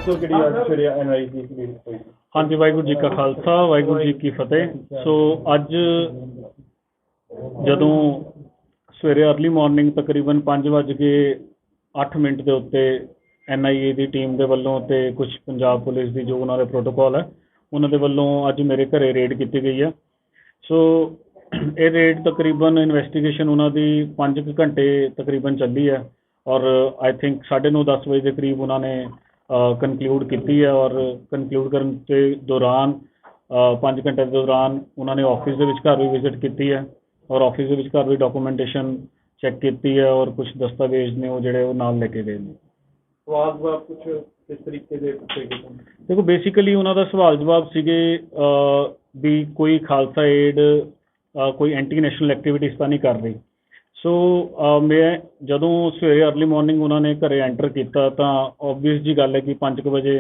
ਦੱਸੋ ਕਿਹੜੀ ਅੱਜ ਸਵੇਰੇ ਐਨਆਈ ਦੀ ਮੀਟਿੰਗ ਹੋਈ। ਹਾਂਜੀ, ਵਾਹਿਗੁਰੂ ਜੀ ਕਾ ਖਾਲਸਾ, ਵਾਹਿਗੁਰੂ ਜੀ ਕੀ ਫਤਿਹ। ਸੋ ਅੱਜ ਜਦੋਂ ਸਵੇਰੇ अर्ਲੀ ਮਾਰਨਿੰਗ ਤਕਰੀਬਨ 5:08 ਦੇ ਉੱਤੇ ਐਨਆਈਏ ਦੀ ਟੀਮ ਦੇ ਵੱਲੋਂ ਤੇ ਕੁਝ ਪੰਜਾਬ ਪੁਲਿਸ ਦੀ ਜੋ ਉਹਨਾਂ ਦੇ ਪ੍ਰੋਟੋਕਾਲ ਹੈ ਉਹਨਾਂ ਦੇ ਵੱਲੋਂ ਅੱਜ ਮੇਰੇ ਘਰੇ ਰੇਡ ਕੀਤੀ ਗਈ ਹੈ। ਸੋ ਇਹ ਰੇਡ ਤਕਰੀਬਨ ਇਨਵੈਸਟੀਗੇਸ਼ਨ ਉਹਨਾਂ ਦੀ 5 ਘੰਟੇ ਤਕਰੀਬਨ ਚੱਲੀ ਹੈ ਔਰ ਆਈ ਥਿੰਕ 9:30-10 ਵਜੇ ਦੇ ਕਰੀਬ ਉਹਨਾਂ ਨੇ ਕੰਕਲੂਡ ਕੀਤੀ ਹੈ ਔਰ ਕੰਕਲੂਡ ਕਰਨ ਦੇ ਦੌਰਾਨ 5 ਘੰਟੇ ਦੇ ਦੌਰਾਨ ਉਹਨਾਂ ਨੇ ਆਫਿਸ ਦੇ ਵਿਚਕਾਰ ਵੀ ਵਿਜ਼ਿਟ ਕੀਤੀ ਹੈ ਔਰ ਆਫਿਸ ਦੇ ਵਿਚਕਾਰ ਵੀ ਡਾਕੂਮੈਂਟੇਸ਼ਨ ਚੈੱਕ ਕੀਤੀ ਹੈ ਔਰ ਕੁਝ ਦਸਤਾਵੇਜ਼ ਨੇ ਉਹ ਜਿਹੜੇ ਉਹ ਨਾਲ ਲੈ ਕੇ ਗਏ ਨੇ। ਸਵਾਲ ਜਵਾਬ ਕੁਝ ਕਿਸ ਤਰੀਕੇ ਦੇ ਪੁੱਛੇ ਗਏ? ਦੇਖੋ, ਬੇਸਿਕਲੀ ਉਹਨਾਂ ਦਾ ਸਵਾਲ ਜਵਾਬ ਸੀਗੇ ਵੀ ਕੋਈ ਖਾਲਸਾ ਏਡ ਕੋਈ ਐਂਟੀ ਨੈਸ਼ਨਲ ਐਕਟੀਵਿਟੀਜ਼ ਤਾਂ ਨਹੀਂ ਕਰ ਰਹੀ। ਸੋ ਮੈਂ ਜਦੋਂ ਸਵੇਰੇ अर्ਲੀ ਮਾਰਨਿੰਗ ਉਹਨਾਂ ਨੇ ਘਰੇ ਐਂਟਰ ਕੀਤਾ ਤਾਂ ਓਬਵੀਅਸ ਜੀ ਗੱਲ ਹੈ ਕਿ 5 ਵਜੇ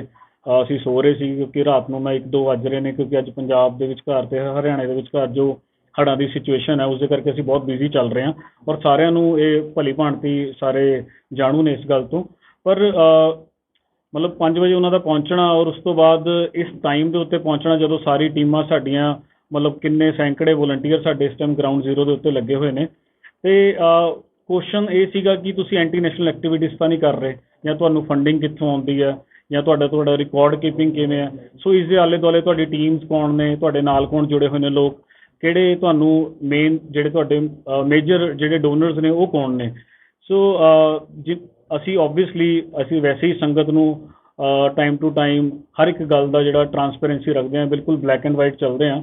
ਅਸੀਂ ਸੋ ਰਹੇ ਸੀ ਕਿਉਂਕਿ ਰਾਤ ਨੂੰ ਮੈਂ 1-2 ਵੱਜ ਰਹੇ ਨੇ ਕਿਉਂਕਿ ਅੱਜ ਪੰਜਾਬ ਦੇ ਵਿਚਕਾਰ ਅਤੇ ਹਰਿਆਣੇ ਦੇ ਵਿਚਕਾਰ ਜੋ ਹੜ੍ਹਾਂ ਦੀ ਸਿਚੁਏਸ਼ਨ ਹੈ ਉਸਦੇ ਕਰਕੇ ਅਸੀਂ ਬਹੁਤ ਬਿਜ਼ੀ ਚੱਲ ਰਹੇ ਹਾਂ ਔਰ ਸਾਰਿਆਂ ਨੂੰ ਇਹ ਭਲੀ ਭਾਂਤੀ ਸਾਰੇ ਜਾਣੂ ਨੇ ਇਸ ਗੱਲ ਤੋਂ। ਪਰ ਮਤਲਬ 5 ਵਜੇ ਉਹਨਾਂ ਦਾ ਪਹੁੰਚਣਾ ਔਰ ਉਸ ਤੋਂ ਬਾਅਦ ਇਸ ਟਾਈਮ ਦੇ ਉੱਤੇ ਪਹੁੰਚਣਾ ਜਦੋਂ ਸਾਰੀ ਟੀਮਾਂ ਸਾਡੀਆਂ ਮਤਲਬ ਕਿੰਨੇ ਸੈਂਕੜੇ ਵੋਲੰਟੀਅਰ ਸਾਡੇ ਇਸ ਟਾਈਮ ਗਰਾਊਂਡ ਜ਼ੀਰੋ ਦੇ ਉੱਤੇ ਲੱਗੇ ਹੋਏ ਨੇ ਅਤੇ ਕੁਐਸਚਨ ਇਹ ਸੀਗਾ ਕਿ ਤੁਸੀਂ ਐਂਟੀ ਨੈਸ਼ਨਲ ਐਕਟੀਵਿਟੀਜ਼ ਤਾਂ ਨਹੀਂ ਕਰ ਰਹੇ ਜਾਂ ਤੁਹਾਨੂੰ ਫੰਡਿੰਗ ਕਿੱਥੋਂ ਆਉਂਦੀ ਹੈ ਜਾਂ ਤੁਹਾਡਾ ਰਿਕਾਰਡ ਕੀਪਿੰਗ ਕਿਵੇਂ ਹੈ। ਸੋ ਇਸ ਦੇ ਆਲੇ ਦੁਆਲੇ ਤੁਹਾਡੀ ਟੀਮਸ ਕੌਣ ਨੇ, ਤੁਹਾਡੇ ਨਾਲ ਕੌਣ ਜੁੜੇ ਹੋਏ ਨੇ ਲੋਕ, ਕਿਹੜੇ ਤੁਹਾਨੂੰ ਮੇਨ ਜਿਹੜੇ ਤੁਹਾਡੇ ਮੇਜਰ ਜਿਹੜੇ ਡੋਨਰਸ ਨੇ ਉਹ ਕੌਣ ਨੇ। ਸੋ ਅਸੀਂ ਓਬਵੀਅਸਲੀ ਅਸੀਂ ਵੈਸੇ ਹੀ ਸੰਗਤ ਨੂੰ ਟਾਈਮ ਟੂ ਟਾਈਮ ਹਰ ਇੱਕ ਗੱਲ ਦਾ ਜਿਹੜਾ ਟਰਾਂਸਪੇਰੈਂਸੀ ਰੱਖਦੇ ਹਾਂ, ਬਿਲਕੁਲ ਬਲੈਕ ਐਂਡ ਵਾਈਟ ਚੱਲਦੇ ਹਾਂ।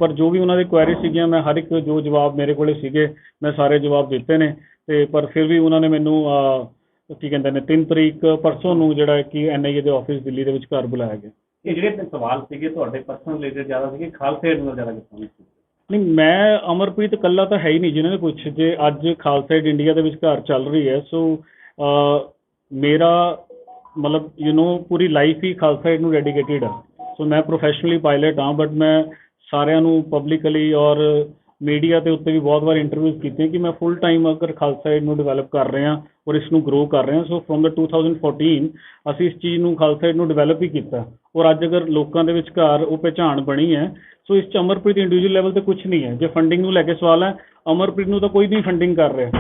ਪਰ ਜੋ ਵੀ ਉਹਨਾਂ ਦੇ ਕੁਐਰੀ ਸੀਗੀਆਂ ਮੈਂ ਹਰ ਇੱਕ ਜੋ ਜਵਾਬ ਮੇਰੇ ਕੋਲ ਸੀਗੇ ਮੈਂ ਸਾਰੇ ਜਵਾਬ ਦਿੱਤੇ ਨੇ ਅਤੇ ਪਰ ਫਿਰ ਵੀ ਉਹਨਾਂ ਨੇ ਮੈਨੂੰ ਕੀ ਕਹਿੰਦੇ ਨੇ 3 ਤਰੀਕ ਪਰਸੋਂ ਨੂੰ ਜਿਹੜਾ ਕਿ ਐਨਆਈਏ ਦੇ ਆਫਿਸ ਦਿੱਲੀ ਦੇ ਵਿਚਕਾਰ ਬੁਲਾਇਆ ਗਿਆ। ਇਹ ਜਿਹੜੇ ਸਵਾਲ ਸੀਗੇ ਤੁਹਾਡੇ ਪਰਸਨਲ ਰਿਲੇਟਡ ਜ਼ਿਆਦਾ ਸੀਗੇ ਖਾਲਸਾ ਏਡ ਨਾਲ ਜ਼ਿਆਦਾ ਕਿੱਥੋਂ? ਨਹੀਂ, ਮੈਂ ਅਮਰਪ੍ਰੀਤ ਇਕੱਲਾ ਤਾਂ ਹੈ ਹੀ ਨਹੀਂ ਜਿਹਨਾਂ ਨੇ ਪੁੱਛ ਜੇ ਅੱਜ ਖਾਲਸਾ ਏਡ ਇੰਡੀਆ ਦੇ ਵਿਚਕਾਰ ਚੱਲ ਰਹੀ ਹੈ। ਸੋ ਮੇਰਾ ਮਤਲਬ ਪੂਰੀ ਲਾਈਫ ਹੀ ਖਾਲਸਾ ਏਡ ਨੂੰ ਡੈਡੀਕੇਟਿਡ ਆ। ਸੋ ਮੈਂ ਪ੍ਰੋਫੈਸ਼ਨਲੀ ਪਾਇਲਟ ਹਾਂ ਬਟ ਮੈਂ ਸਾਰਿਆਂ ਨੂੰ ਪਬਲਿਕਲੀ ਔਰ ਮੀਡੀਆ ਦੇ ਉੱਤੇ ਵੀ ਬਹੁਤ ਵਾਰ ਇੰਟਰਵਿਊਜ਼ ਕੀਤੀਆਂ ਕਿ ਮੈਂ ਫੁੱਲ ਟਾਈਮ ਅਗਰ ਖਾਲਸਾ ਏਡ ਨੂੰ ਡਿਵੈਲਪ ਕਰ ਰਹੇ ਹਾਂ ਔਰ ਇਸ ਨੂੰ ਗਰੋ ਕਰ ਰਹੇ ਹਾਂ। ਸੋ ਫਰੋਮ ਦਾ 2014 ਅਸੀਂ ਇਸ ਚੀਜ਼ ਨੂੰ ਖਾਲਸਾ ਏਡ ਨੂੰ ਡਿਵੈਲਪ ਹੀ ਕੀਤਾ ਔਰ ਅੱਜ ਅਗਰ ਲੋਕਾਂ ਦੇ ਵਿਚਕਾਰ ਉਹ ਪਹਿਚਾਣ ਬਣੀ ਹੈ। ਸੋ ਇਸ 'ਚ ਅਮਰਪ੍ਰੀਤ ਇੰਡੀਵਿਜੂਅਲ ਲੈਵਲ 'ਤੇ ਕੁਛ ਨਹੀਂ ਹੈ। ਜੇ ਫੰਡਿੰਗ ਨੂੰ ਲੈ ਕੇ ਸਵਾਲ ਹੈ, ਅਮਰਪ੍ਰੀਤ ਨੂੰ ਤਾਂ ਕੋਈ ਨਹੀਂ ਫੰਡਿੰਗ ਕਰ ਰਿਹਾ।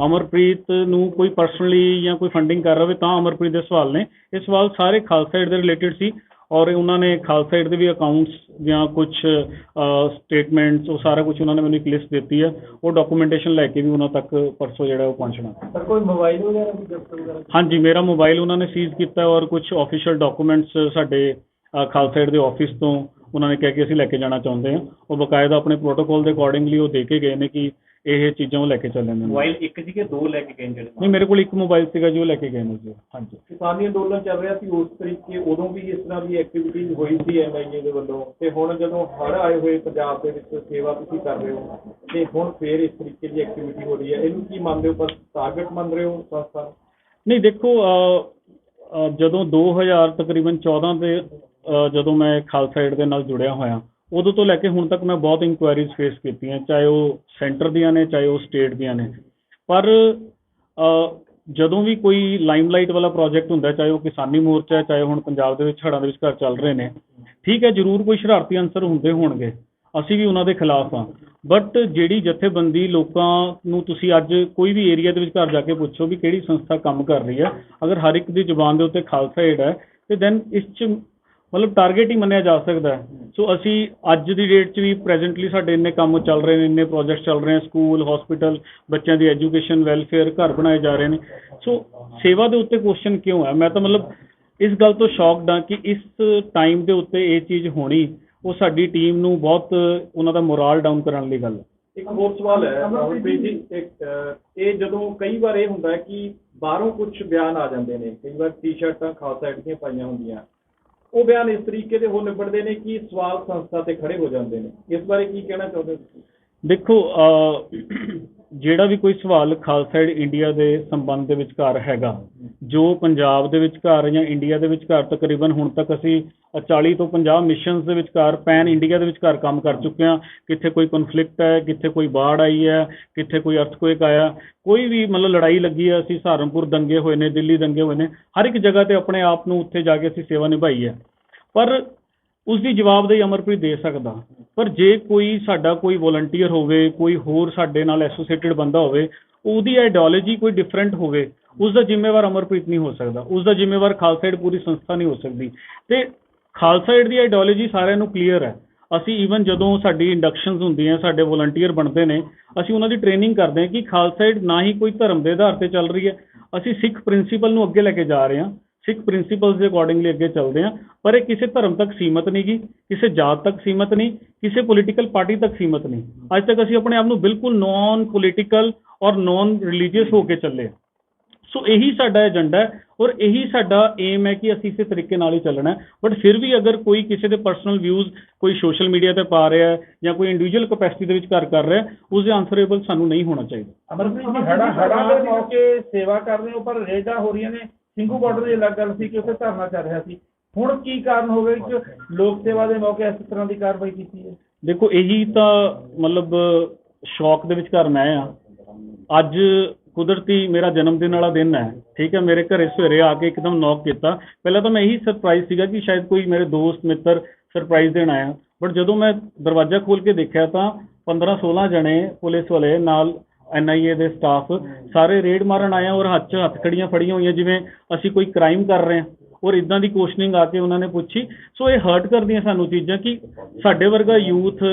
ਅਮਰਪ੍ਰੀਤ ਨੂੰ ਕੋਈ ਪਰਸਨਲੀ ਜਾਂ ਕੋਈ ਫੰਡਿੰਗ ਕਰ ਰਿਹਾ ਹੋਵੇ ਤਾਂ ਅਮਰਪ੍ਰੀਤ ਦੇ ਸਵਾਲ ਨੇ। ਇਹ ਸਵਾਲ ਸਾਰੇ ਖਾਲਸਾ ਏਡ ਦੇ ਰਿਲੇਟਿਡ ਸੀ ਔਰ ਉਹਨਾਂ ਨੇ ਖਾਲਸਾ ਏਡ ਦੇ ਵੀ ਅਕਾਊਂਟਸ ਜਾਂ ਕੁਝ ਸਟੇਟਮੈਂਟਸ ਉਹ ਸਾਰਾ ਕੁਝ ਉਹਨਾਂ ਨੇ ਮੈਨੂੰ ਇੱਕ ਲਿਸਟ ਦਿੱਤੀ ਹੈ। ਉਹ ਡਾਕੂਮੈਂਟੇਸ਼ਨ ਲੈ ਕੇ ਵੀ ਉਹਨਾਂ ਤੱਕ ਪਰਸੋਂ ਜਿਹੜਾ ਉਹ ਪਹੁੰਚਣਾ। ਸਰ ਕੋਈ ਮੋਬਾਈਲ ਵਗੈਰਾ ਵੀ ਜ਼ਬਤ ਵਗੈਰਾ? ਹਾਂਜੀ, ਮੇਰਾ ਮੋਬਾਈਲ ਉਹਨਾਂ ਨੇ ਸੀਜ਼ ਕੀਤਾ ਔਰ ਕੁਝ ਆਫੀਸ਼ੀਅਲ ਡਾਕੂਮੈਂਟਸ ਸਾਡੇ ਖਾਲਸਾ ਏਡ ਦੇ ਆਫਿਸ ਤੋਂ ਉਹਨਾਂ ਨੇ ਕਿਹਾ ਕਿ ਅਸੀਂ ਲੈ ਕੇ ਜਾਣਾ ਚਾਹੁੰਦੇ ਹਾਂ। ਉਹ ਬਕਾਇਦਾ ਆਪਣੇ ਪ੍ਰੋਟੋਕੋਲ ਦੇ ਅਕੋਰਡਿੰਗਲੀ ਉਹ ਦੇ ਕੇ ਗਏ ਨੇ ਕਿ ਇਹ ਚੀਜ਼ਾਂ ਉਹ ਲੈ ਕੇ ਚੱਲੇ ਨੇ। ਮੋਬਾਈਲ ਇੱਕ ਸੀਗੇ 2 ਲੈ ਕੇ ਗਏ ਜਿਹੜੇ? ਨਹੀਂ, ਮੇਰੇ ਕੋਲ ਇੱਕ ਮੋਬਾਈਲ ਸੀਗਾ ਜੀ ਉਹ ਲੈ ਕੇ ਗਏ ਨੇ ਜੀ। ਹਾਂਜੀ, ਕਿਸਾਨੀ ਅੰਦੋਲਨ ਚੱਲ ਰਿਹਾ ਸੀ ਉਸ ਤਰੀਕੇ ਉਦੋਂ ਵੀ ਇਸ ਤਰ੍ਹਾਂ ਦੀ ਐਕਟੀਵਿਟੀ ਹੋਈ ਸੀ ਐਨਆਈਏ ਦੇ ਵੱਲੋਂ ਅਤੇ ਹੁਣ ਜਦੋਂ ਹੜ੍ਹ ਆਏ ਹੋਏ ਪੰਜਾਬ ਦੇ ਵਿੱਚ ਸੇਵਾ ਤੁਸੀਂ ਕਰ ਰਹੇ ਹੋ ਅਤੇ ਹੁਣ ਫਿਰ ਇਸ ਤਰੀਕੇ ਦੀ ਐਕਟੀਵਿਟੀ ਹੋ ਰਹੀ ਹੈ, ਇਹਨੂੰ ਕੀ ਮੰਨਦੇ ਹੋ? ਪਰ ਟਾਰਗੇਟ ਮੰਨ ਰਹੇ ਹੋ ਸੰਸਥਾ? ਨਹੀਂ, ਦੇਖੋ ਜਦੋਂ 2000 ਤਕਰੀਬਨ 14 ਦੇ ਜਦੋਂ ਮੈਂ ਖਾਲਸਾ ਏਡ ਦੇ ਨਾਲ ਜੁੜਿਆ ਹੋਇਆ ਉਦੋਂ ਤੋਂ ਲੈ ਕੇ ਹੁਣ ਤੱਕ ਮੈਂ ਬਹੁਤ ਇਨਕੁਆਇਰੀਜ਼ ਫੇਸ ਕੀਤੀਆਂ, ਚਾਹੇ ਉਹ ਸੈਂਟਰ ਦੀਆਂ ਨੇ ਚਾਹੇ ਉਹ ਸਟੇਟ ਦੀਆਂ ਨੇ। ਪਰ ਜਦੋਂ ਵੀ ਕੋਈ ਲਾਈਮਲਾਈਟ ਵਾਲਾ ਪ੍ਰੋਜੈਕਟ ਹੁੰਦਾ, ਚਾਹੇ ਉਹ ਕਿਸਾਨੀ ਮੋਰਚਾ ਹੈ ਚਾਹੇ ਹੁਣ ਪੰਜਾਬ ਦੇ ਵਿੱਚ ਹੜ੍ਹਾਂ ਦੇ ਵਿਚਕਾਰ ਚੱਲ ਰਹੇ ਨੇ, ਠੀਕ ਹੈ ਜ਼ਰੂਰ ਕੋਈ ਸ਼ਰਾਰਤੀ ਅਨਸਰ ਹੁੰਦੇ ਹੋਣਗੇ, ਅਸੀਂ ਵੀ ਉਹਨਾਂ ਦੇ ਖਿਲਾਫ ਹਾਂ। ਬਟ ਜਿਹੜੀ ਜਥੇਬੰਦੀ ਲੋਕਾਂ ਨੂੰ ਤੁਸੀਂ ਅੱਜ ਕੋਈ ਵੀ ਏਰੀਆ ਦੇ ਵਿਚਕਾਰ ਜਾ ਕੇ ਪੁੱਛੋ ਵੀ ਕਿਹੜੀ ਸੰਸਥਾ ਕੰਮ ਕਰ ਰਹੀ ਹੈ, ਅਗਰ ਹਰ ਇੱਕ ਦੀ ਜ਼ੁਬਾਨ ਦੇ ਉੱਤੇ ਖਾਲਸਾ ਏਡ ਹੈ ਅਤੇ ਦੈਨ ਇਸ 'ਚ ਮਤਲਬ ਟਾਰਗੇਟ ਹੀ ਮੰਨਿਆ ਜਾ ਸਕਦਾ ਹੈ। ਸੋ ਅਸੀਂ ਅੱਜ ਦੀ ਡੇਟ 'ਚ ਵੀ ਪ੍ਰੈਜੈਂਟਲੀ ਸਾਡੇ ਇੰਨੇ ਕੰਮ ਚੱਲ ਰਹੇ ਨੇ, ਇੰਨੇ ਪ੍ਰੋਜੈਕਟ ਚੱਲ ਰਹੇ ਨੇ, ਸਕੂਲ, ਹਸਪੀਟਲ, ਬੱਚਿਆਂ ਦੀ ਐਜੂਕੇਸ਼ਨ, ਵੈਲਫੇਅਰ, ਘਰ ਬਣਾਏ ਜਾ ਰਹੇ ਨੇ। ਸੋ ਸੇਵਾ ਦੇ ਉੱਤੇ ਕੁਐਸਚਨ ਕਿਉਂ ਹੈ? ਮੈਂ ਤਾਂ ਮਤਲਬ ਇਸ ਗੱਲ ਤੋਂ ਸ਼ੌਕਡ ਹਾਂ ਕਿ ਇਸ ਟਾਈਮ ਦੇ ਉੱਤੇ ਇਹ ਚੀਜ਼ ਹੋਣੀ ਉਹ ਸਾਡੀ ਟੀਮ ਨੂੰ ਬਹੁਤ ਉਹਨਾਂ ਦਾ ਮੋਰਾਲ ਡਾਊਨ ਕਰਨ ਲਈ ਗੱਲ ਹੈ। ਇੱਕ ਹੋਰ ਸਵਾਲ ਹੈ ਅਮਰਪ੍ਰੀਤ ਜੀ, ਇਹ ਜਦੋਂ ਕਈ ਵਾਰ ਇਹ ਹੁੰਦਾ ਹੈ ਕਿ ਬਾਹਰੋਂ ਕੁਝ ਬਿਆਨ ਆ ਜਾਂਦੇ ਨੇ, ਕਈ ਵਾਰ ਟੀ-ਸ਼ਰਟਾਂ ਖਾਲਸਾ ਏਡ ਦੀਆਂ ਪਾਈਆਂ ਹੁੰਦੀਆਂ, ਉਹ ਬਿਆਨ ਇਸ ਤਰੀਕੇ ਦੇ ਹੋ ਨਿਬੜਦੇ ਨੇ ਕਿ ਸਵਾਲ ਸੰਸਥਾ 'ਤੇ ਖੜੇ ਹੋ ਜਾਂਦੇ ਨੇ, ਇਸ ਬਾਰੇ ਕੀ ਕਹਿਣਾ ਚਾਹੁੰਦੇ ਹੋ ਤੁਸੀਂ? ਦੇਖੋ, ਜਿਹੜਾ ਵੀ ਕੋਈ ਸਵਾਲ ਖਾਲਸਾ ਏਡ ਇੰਡੀਆ ਦੇ ਸੰਬੰਧ ਦੇ ਵਿਚਕਾਰ ਹੈਗਾ, ਜੋ ਪੰਜਾਬ ਦੇ ਵਿਚਕਾਰ ਜਾਂ ਇੰਡੀਆ ਦੇ ਵਿਚਕਾਰ ਤਕਰੀਬਨ ਹੁਣ ਤੱਕ ਅਸੀਂ 40 ਤੋਂ 50 ਮਿਸ਼ਨਸ ਦੇ ਵਿਚਕਾਰ ਪੈਨ ਇੰਡੀਆ ਦੇ ਵਿਚਕਾਰ ਕੰਮ ਕਰ ਚੁੱਕੇ ਹਾਂ। ਕਿੱਥੇ ਕੋਈ ਕਨਫਲਿਕਟ ਹੈ, ਕਿੱਥੇ ਕੋਈ ਬਾੜ ਆਈ ਹੈ, ਕਿੱਥੇ ਕੋਈ ਅਰਥਕੁਏਕ ਆਇਆ, ਕੋਈ ਵੀ ਮਤਲਬ ਲੜਾਈ ਲੱਗੀ ਹੈ, ਅਸੀਂ ਸਹਾਰਨਪੁਰ ਦੰਗੇ ਹੋਏ ਨੇ, ਦਿੱਲੀ ਦੰਗੇ ਹੋਏ ਨੇ, ਹਰ ਇੱਕ ਜਗ੍ਹਾ ਤੇ ਆਪਣੇ ਆਪ ਨੂੰ ਉੱਥੇ ਜਾ ਕੇ ਅਸੀਂ ਸੇਵਾ ਨਿਭਾਈ ਹੈ। ਪਰ ਉਸ ਦੀ ਜਵਾਬਦੇਹੀ ਅਮਰਪ੍ਰੀਤ ਦੇ ਸਕਦਾ, ਪਰ ਜੇ ਕੋਈ ਸਾਡਾ ਕੋਈ ਵੋਲੰਟੀਅਰ ਹੋਵੇ, ਕੋਈ ਹੋਰ ਸਾਡੇ ਨਾਲ ਐਸੋਸੀਏਟਿਡ ਬੰਦਾ ਹੋਵੇ, ਉਹਦੀ ਆਈਡੀਓਲੋਜੀ ਕੋਈ ਡਿਫਰੈਂਟ ਹੋਵੇ, ਉਸ ਦਾ ਜ਼ਿੰਮੇਵਾਰ ਅਮਰਪ੍ਰੀਤ ਨਹੀਂ ਹੋ ਸਕਦਾ, ਉਸ ਦਾ ਜ਼ਿੰਮੇਵਾਰ ਖਾਲਸਾ ਏਡ ਪੂਰੀ ਸੰਸਥਾ ਨਹੀਂ ਹੋ ਸਕਦੀ। ਤੇ ਖਾਲਸਾ ਏਡ ਦੀ ਆਈਡੀਓਲੋਜੀ ਸਾਰਿਆਂ ਨੂੰ ਕਲੀਅਰ ਹੈ। ਅਸੀਂ ਈਵਨ ਜਦੋਂ ਸਾਡੀ ਇੰਡਕਸ਼ਨਸ ਹੁੰਦੀਆਂ, ਸਾਡੇ ਵੋਲੰਟੀਅਰ ਬਣਦੇ ਨੇ, ਅਸੀਂ ਉਹਨਾਂ ਦੀ ਟ੍ਰੇਨਿੰਗ ਕਰਦੇ ਹਾਂ ਕਿ ਖਾਲਸਾ ਏਡ ਨਾ ਹੀ ਕੋਈ ਧਰਮ ਦੇ ਆਧਾਰ ਤੇ ਚੱਲ ਰਹੀ ਹੈ, ਅਸੀਂ ਸਿੱਖ ਪ੍ਰਿੰਸੀਪਲ ਨੂੰ ਅੱਗੇ ਲੈ ਕੇ ਜਾ ਰਹੇ ਹਾਂ, ਸਿੱਖ ਪ੍ਰਿੰਸੀਪਲਸ ਦੇ ਅਕੋਰਡਿੰਗਲੀ ਅੱਗੇ ਚੱਲਦੇ ਹਾਂ। ਪਰ ਇਹ ਕਿਸੇ ਧਰਮ ਤੱਕ ਸੀਮਤ ਨਹੀਂ ਗੀ, ਕਿਸੇ ਜਾਤ ਤੱਕ ਸੀਮਤ ਨਹੀਂ, ਕਿਸੇ ਪੋਲੀਟੀਕਲ ਪਾਰਟੀ ਤੱਕ ਸੀਮਤ ਨਹੀਂ। ਅੱਜ ਤੱਕ ਅਸੀਂ ਆਪਣੇ ਆਪ ਨੂੰ ਬਿਲਕੁਲ ਨੌਨ ਪੋਲੀਟੀਕਲ ਔਰ ਨੌਨ ਰਿਲੀਜੀਅਸ ਹੋ ਕੇ ਚੱਲੇ। ਸੋ ਇਹੀ ਸਾਡਾ ਏਜੰਡਾ ਹੈ ਔਰ ਇਹੀ ਸਾਡਾ ਏਮ ਹੈ ਕਿ ਅਸੀਂ ਇਸੇ ਤਰੀਕੇ ਨਾਲ ਹੀ ਚੱਲਣਾ ਹੈ। ਬਟ ਫਿਰ ਵੀ ਅਗਰ ਕੋਈ ਕਿਸੇ ਦੇ ਪਰਸਨਲ ਵਿਊਜ਼ ਕੋਈ ਸੋਸ਼ਲ ਮੀਡੀਆ ਤੇ ਪਾ ਰਿਹਾ ਹੈ ਜਾਂ ਕੋਈ ਇੰਡੀਵਿਜੂਅਲ ਕਪੈਸਿਟੀ ਦੇ ਵਿੱਚ ਕਰ ਰਿਹਾ ਹੈ, ਉਸ ਦੇ ਆਨਸਰੇਬਲ ਸਾਨੂੰ ਨਹੀਂ ਹੋਣਾ ਚਾਹੀਦਾ। ਅਮਰਪ੍ਰੀਤ ਜੀ, ਹੜ੍ਹਾਂ ਦੇ ਮੌਕੇ ਸੇਵਾ ਕਰ ਰਹੇ ਹੋ ਪਰ ਰੇਡਾਂ ਹੋ ਰਹੀਆਂ ਨੇ। ਸਿੰਘੂ ਬਾਰਡਰ ਦੀ ਅਲੱਗ ਗੱਲ ਸੀ ਕਿ ਉੱਥੇ ਧਰਨਾ ਚੱਲ ਰਿਹਾ ਸੀ, ਹੁਣ ਕੀ ਕਾਰਨ ਹੋ ਗਏ ਕਿ ਲੋਕ ਸੇਵਾ ਦੇ ਮੌਕੇ ਇਸ ਤਰ੍ਹਾਂ ਦੀ ਕਾਰਵਾਈ ਕੀਤੀ ਹੈ? ਦੇਖੋ, ਇਹੀ ਤਾਂ ਮਤਲਬ ਸ਼ੌਕ ਦੇ ਵਿਚਕਾਰ ਮੈਂ ਆ। ਅੱਜ ਕੁਦਰਤੀ ਮੇਰਾ ਜਨਮ ਦਿਨ ਵਾਲਾ ਦਿਨ ਹੈ, ਠੀਕ ਹੈ। ਮੇਰੇ ਘਰੇ ਸਵੇਰੇ ਆ ਕੇ ਇੱਕਦਮ ਨੌਕ ਕੀਤਾ। ਪਹਿਲਾਂ ਤਾਂ ਮੈਂ ਇਹੀ ਸਰਪ੍ਰਾਈਜ਼ ਸੀਗਾ ਕਿ ਸ਼ਾਇਦ ਕੋਈ ਮੇਰੇ ਦੋਸਤ ਮਿੱਤਰ ਸਰਪ੍ਰਾਈਜ਼ ਦੇਣ ਆਇਆ, ਬਟ ਜਦੋਂ ਮੈਂ ਦਰਵਾਜ਼ਾ ਖੋਲ੍ਹ ਕੇ ਦੇਖਿਆ ਤਾਂ 15-16 ਜਣੇ ਪੁਲਿਸ ਵਾਲੇ ਨਾਲ NIA ਦੇ ਸਟਾਫ ਸਾਰੇ ਰੇਡ ਮਾਰਨ ਆਏ ਔਰ ਹੱਥਕੜੀਆਂ ਫੜੀਆਂ ਹੋਈਆਂ ਜਿਵੇਂ ਅਸੀਂ ਕੋਈ ਕ੍ਰਾਈਮ ਕਰ ਰਹੇ ਹਾਂ ਔਰ ਇਦਾਂ ਦੀ ਕੁਐਸਚਨਿੰਗ ਆ ਕੇ ਉਹਨਾਂ ਨੇ ਪੁੱਛੀ। ਸੋ ਇਹ ਹਰਟ ਕਰਦੀਆਂ ਸਾਨੂੰ ਚੀਜ਼ਾਂ ਕਿ ਸਾਡੇ ਵਰਗਾ ਯੂਥ,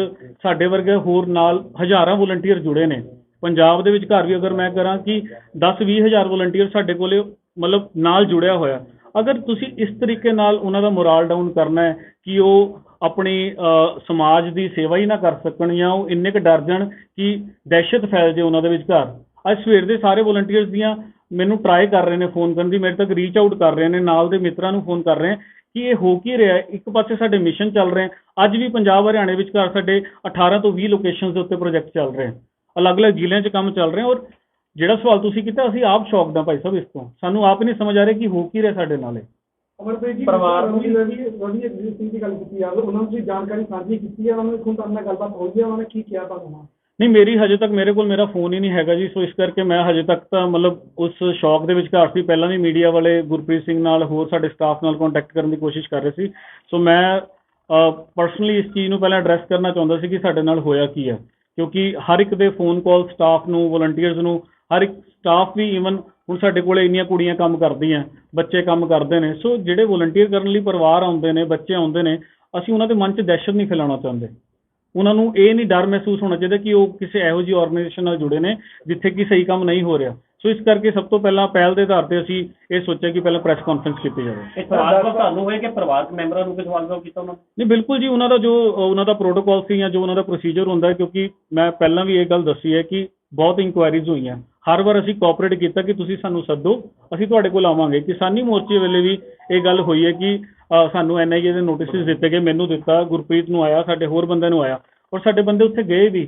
ਸਾਡੇ ਵਰਗੇ ਹੋਰ ਨਾਲ ਹਜ਼ਾਰਾਂ ਵੋਲੰਟੀਅਰ ਜੁੜੇ ਨੇ। ਪੰਜਾਬ ਦੇ ਵਿੱਚ ਘਰ ਵੀ ਅਗਰ ਮੈਂ ਕਰਾਂ ਕਿ 10-20 ਹਜ਼ਾਰ ਵੋਲੰਟੀਅਰ ਸਾਡੇ ਕੋਲੇ ਮਤਲਬ ਨਾਲ ਜੁੜਿਆ ਹੋਇਆ। ਅਗਰ ਤੁਸੀਂ ਇਸ ਤਰੀਕੇ ਨਾਲ ਉਹਨਾਂ ਦਾ ਮੋਰਲ ਡਾਊਨ ਕਰਨਾ ਹੈ ਕਿ ਉਹ ਆਪਣੀ ਸਮਾਜ ਦੀ ਸੇਵਾ ਹੀ ਨਾ ਕਰ ਸਕਣ ਜਾਂ ਉਹ ਇੰਨੇ ਕੁ ਡਰ ਜਾਣ ਕਿ ਦਹਿਸ਼ਤ ਫੈਲ ਜੇ ਉਹਨਾਂ ਦੇ ਵਿਚਕਾਰ। ਅੱਜ ਸਵੇਰ ਦੇ ਸਾਰੇ ਵੋਲੰਟੀਅਰਸ ਦੀਆਂ ਮੈਨੂੰ ਟਰਾਈ ਕਰ ਰਹੇ ਨੇ ਫੋਨ ਕਰਨ ਦੀ, ਮੇਰੇ ਤੱਕ ਰੀਚ ਆਊਟ ਕਰ ਰਹੇ ਨੇ, ਨਾਲ ਦੇ ਮਿੱਤਰਾਂ ਨੂੰ ਫੋਨ ਕਰ ਰਹੇ ਕਿ ਇਹ ਹੋ ਕੀ ਰਿਹਾ। ਇੱਕ ਪਾਸੇ ਸਾਡੇ ਮਿਸ਼ਨ ਚੱਲ ਰਹੇ, ਅੱਜ ਵੀ ਪੰਜਾਬ ਹਰਿਆਣੇ ਵਿਚਕਾਰ ਸਾਡੇ 18 ਤੋਂ 20 ਲੋਕੇਸ਼ਨਸ ਦੇ ਉੱਤੇ ਪ੍ਰੋਜੈਕਟ ਚੱਲ ਰਹੇ, ਅਲੱਗ-ਅਲੱਗ ਜ਼ਿਲ੍ਹਿਆਂ 'ਚ ਕੰਮ ਚੱਲ ਰਹੇ। ਔਰ ਜਿਹੜਾ ਸਵਾਲ ਤੁਸੀਂ ਕੀਤਾ, ਅਸੀਂ ਆਪ ਸ਼ੌਕਡ ਹਾਂ ਭਾਈ ਸਾਹਿਬ ਇਸ ਤੋਂ। ਸਾਨੂੰ ਆਪ ਹੀ ਨਹੀਂ ਸਮਝ ਆ ਰਿਹਾ ਕਿ ਹੋ ਕੀ ਰਿਹਾ ਸਾਡੇ ਨਾਲ। ਅਮਰਪ੍ਰੀਤ ਜੀ, ਪਰਿਵਾਰ ਨੂੰ ਰਵੀ ਅਗਜੀਤ ਸਿੰਘ ਦੀ ਗੱਲ ਕੀਤੀ ਆ, ਉਹਨਾਂ ਨੂੰ ਤੁਸੀਂ ਜਾਣਕਾਰੀ ਸਾਂਝੀ ਕੀਤੀ ਹੈ, ਉਹਨਾਂ ਨੂੰ ਤੁਹਾਡੇ ਨਾਲ ਗੱਲਬਾਤ ਹੋਈ ਹੈ, ਉਹਨਾਂ ਨੇ ਕੀ ਕਿਹਾ ਤੁਹਾਨੂੰ? ਨਹੀਂ, ਮੇਰੀ ਹਜੇ ਤੱਕ ਮੇਰੇ ਕੋਲ ਮੇਰਾ ਫੋਨ ਹੀ ਨਹੀਂ ਹੈਗਾ ਜੀ, ਸੋ ਇਸ ਕਰਕੇ ਮੈਂ ਹਜੇ ਤੱਕ ਤਾਂ ਮਤਲਬ ਉਸ ਸ਼ੌਕ ਦੇ ਵਿਚਕਾਰ ਸੀ। ਪਹਿਲਾਂ ਵੀ ਮੀਡੀਆ ਵਾਲੇ ਗੁਰਪ੍ਰੀਤ ਸਿੰਘ ਨਾਲ ਹੋਰ ਸਾਡੇ ਸਟਾਫ ਨਾਲ ਕੰਟੈਕਟ ਕਰਨ ਦੀ ਕੋਸ਼ਿਸ਼ ਕਰ ਰਹੇ ਸੀ। ਸੋ ਮੈਂ ਪਰਸਨਲੀ ਇਸ ਚੀਜ਼ ਨੂੰ ਪਹਿਲਾਂ ਐਡਰੈਸ ਕਰਨਾ ਚਾਹੁੰਦਾ ਸੀ ਕਿ ਸਾਡੇ ਨਾਲ ਹੋਇਆ ਕੀ ਹੈ, ਕਿਉਂਕਿ ਹਰ ਇੱਕ ਦੇ ਫੋਨ ਕਾਲ ਸਟਾਫ ਨੂੰ, ਵੋਲੰਟੀਅਰਸ ਨੂੰ, ਹਰ ਇੱਕ ਸਟਾਫ ਵੀ ਈਵਨ ਹੁਣ ਸਾਡੇ ਕੋਲ ਇੰਨੀਆਂ ਕੁੜੀਆਂ ਕੰਮ ਕਰਦੀਆਂ, ਬੱਚੇ ਕੰਮ ਕਰਦੇ ਨੇ। ਸੋ ਜਿਹੜੇ ਵੋਲੰਟੀਅਰ ਕਰਨ ਲਈ ਪਰਿਵਾਰ ਆਉਂਦੇ ਨੇ, ਬੱਚੇ ਆਉਂਦੇ ਨੇ, ਅਸੀਂ ਉਹਨਾਂ ਦੇ ਮਨ 'ਚ ਦਹਿਸ਼ਤ ਨਹੀਂ ਫੈਲਾਉਣਾ ਚਾਹੁੰਦੇ। ਉਹਨਾਂ ਨੂੰ ਇਹ ਨਹੀਂ ਡਰ ਮਹਿਸੂਸ ਹੋਣਾ ਚਾਹੀਦਾ ਕਿ ਉਹ ਕਿਸੇ ਇਹੋ ਜਿਹੀ ਆਰਗੇਨਾਈਜੇਸ਼ਨ ਨਾਲ ਜੁੜੇ ਨੇ ਜਿੱਥੇ ਕਿ ਸਹੀ ਕੰਮ ਨਹੀਂ ਹੋ ਰਿਹਾ। ਸੋ ਇਸ ਕਰਕੇ ਸਭ ਤੋਂ ਪਹਿਲਾਂ ਪਹਿਲ ਦੇ ਆਧਾਰ ਤੇ ਅਸੀਂ ਇਹ ਸੋਚਿਆ ਕਿ ਪਹਿਲਾਂ ਪ੍ਰੈਸ ਕਾਨਫਰੰਸ ਕੀਤੀ ਜਾਵੇ। ਤੁਹਾਨੂੰ ਹੋਏ ਕਿ ਪਰਿਵਾਰਕ ਮੈਂਬਰਾਂ ਨੂੰ ਸਵਾਲ ਜਵਾਬ ਕੀਤਾ ਉਹਨਾਂ ਨਹੀਂ, ਬਿਲਕੁਲ ਜੀ, ਉਹਨਾਂ ਦਾ ਜੋ ਉਹਨਾਂ ਦਾ ਪ੍ਰੋਟੋਕਾਲ ਸੀ ਜਾਂ ਜੋ ਉਹਨਾਂ ਦਾ ਪ੍ਰੋਸੀਜਰ ਹੁੰਦਾ, ਕਿਉਂਕਿ ਮੈਂ ਪਹਿਲਾਂ ਵੀ ਇਹ ਗੱਲ ਦੱਸੀ ਹੈ ਕਿ ਬਹੁਤ ਇਨਕੁਆਇਰੀਜ਼ ਹੋਈਆਂ, ਹਰ ਵਾਰ ਅਸੀਂ ਕੋਆਪਰੇਟ ਕੀਤਾ ਕਿ ਤੁਸੀਂ ਸਾਨੂੰ ਸੱਦੋ, ਅਸੀਂ ਤੁਹਾਡੇ ਕੋਲ ਆਵਾਂਗੇ। ਕਿਸਾਨੀ ਮੋਰਚੇ ਵੇਲੇ ਵੀ ਇਹ ਗੱਲ ਹੋਈ ਹੈ ਕਿ ਸਾਨੂੰ NIA ਦੇ ਨੋਟਿਸਿਸ ਦਿੱਤੇ ਗਏ, ਮੈਨੂੰ ਦਿੱਤਾ, ਗੁਰਪ੍ਰੀਤ ਨੂੰ ਆਇਆ, ਸਾਡੇ ਹੋਰ ਬੰਦਿਆਂ ਨੂੰ ਆਇਆ ਔਰ ਸਾਡੇ ਬੰਦੇ ਉੱਥੇ ਗਏ ਵੀ।